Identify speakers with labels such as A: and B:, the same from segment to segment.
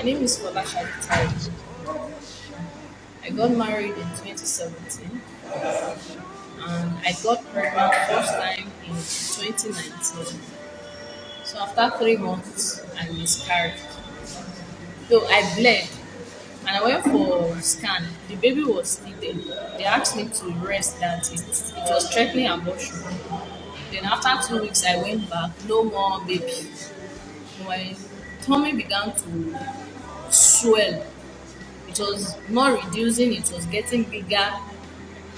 A: name is Fola Shaditai. I got married in 2017 and I got pregnant first time in 2019. So after 3 months, I miscarried. Though I bled and I went for scan, the baby was still there. They asked me to rest that it was threatening abortion. Then after 2 weeks, I went back, no more baby. My tummy began to swell. It was not reducing, it was getting bigger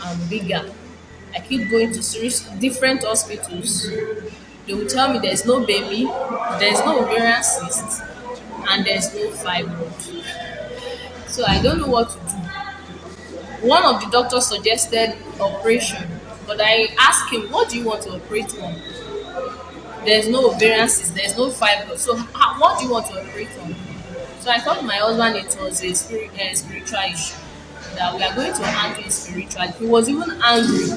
A: and bigger. I keep going to different hospitals. They will tell me there's no baby, there's no ovarian cyst, and there's no fibroid. So I don't know what to do. One of the doctors suggested operation, but I asked him, "What do you want to operate on?" There's no ovarian cyst, there's no fibroid. So what do you want to operate on? So I told my husband it was a spiritual issue that we are going to handle it spiritually. He was even angry.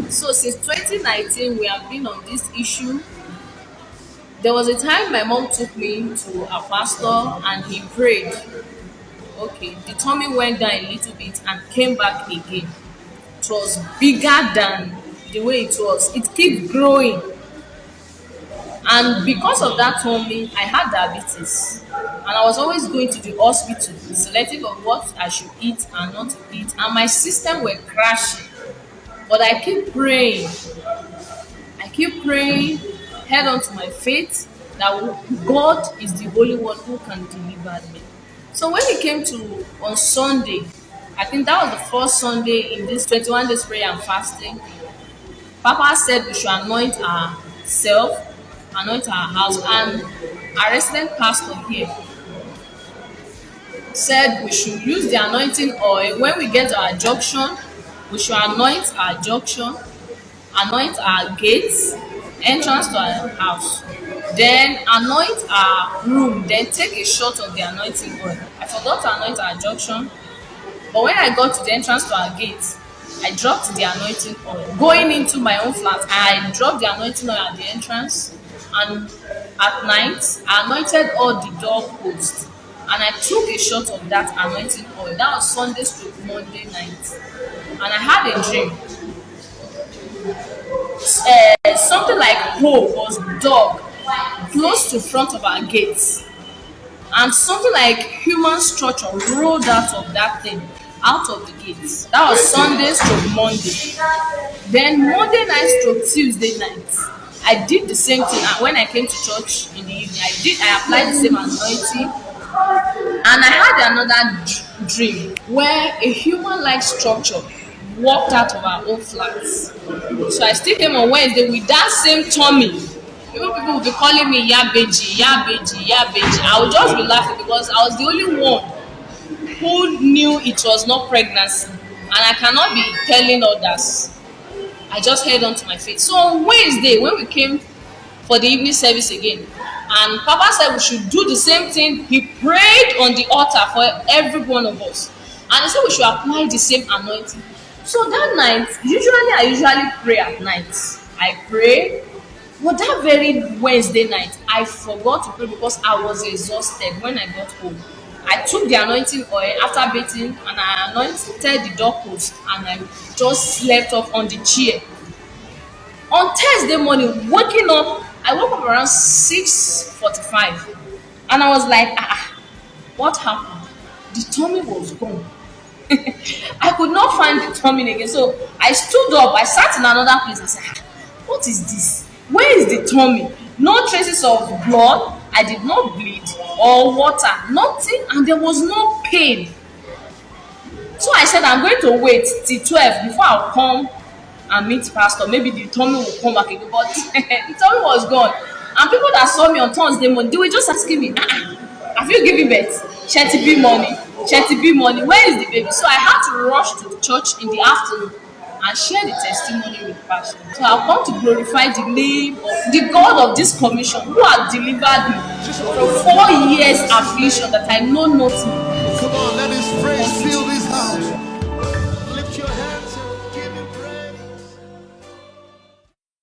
A: So since 2019, we have been on this issue. There was a time my mom took me to a pastor and he prayed. Okay, the tummy went down a little bit and came back again. It was bigger than the way it was. It kept growing. And because of that tummy, I had diabetes. And I was always going to the hospital, selective of what I should eat and not to eat. And my system were crashing. But I keep praying. I keep praying, head on to my faith, that God is the only one who can deliver me. So when it came to on Sunday, I think that was the first Sunday in this 21 days prayer and fasting, Papa said we should anoint ourselves, anoint our house, and our resident pastor here said we should use the anointing oil. When we get to our junction, we should anoint our junction, anoint our gates, entrance to our house, then anoint our room, then take a shot of the anointing oil. I forgot to anoint our junction, but when I got to the entrance to our gate, I dropped the anointing oil. Going into my own flat, I dropped the anointing oil at the entrance, and at night, I anointed all the door posts, and I took a shot of that anointing oil. That was Sunday to Monday night, and I had a dream. Something like hole was dug close to front of our gates, and something like human structure rolled out of that thing, out of the gates. That was Sunday to Monday. Then Monday night to Tuesday night, I did the same thing. And when I came to church in the evening, I applied the same anointing, and I had another dream where a human-like structure walked out of our own flats. So I still came on Wednesday with that same tummy. Even people will be calling me Yabeji, Yabeji, Yabeji. I would just be laughing because I was the only one who knew it was not pregnancy, and I cannot be telling others. I just held on to my faith. So on Wednesday, when we came for the evening service again, and Papa said we should do the same thing, he prayed on the altar for every one of us, and he said we should apply the same anointing. So that night, I usually pray at night. I pray, but that very Wednesday night, I forgot to pray because I was exhausted when I got home. I took the anointing oil after bathing and I anointed the doorpost and I just slept off on the chair. On Thursday morning, waking up, I woke up around 6:45 and I was like, what happened? The tummy was gone. I could not find the tummy again. So I stood up, I sat in another place. I said, what is this? Where is the tummy? No traces of blood. I did not bleed or water, nothing, and there was no pain. So I said, I'm going to wait till 12 before I'll come and meet pastor. Maybe the tummy will come back again. But the tummy was gone. And people that saw me on Thursday morning, they were just asking me, have you given birth? Shetty B money. Shetty B money. Where is the baby? So I had to rush to the church in the afternoon and share the testimony with pastor. So I've come to glorify the name of the God of this commission who has delivered me from 4 years affliction that I know nothing.
B: Come on, let his praise fill this house.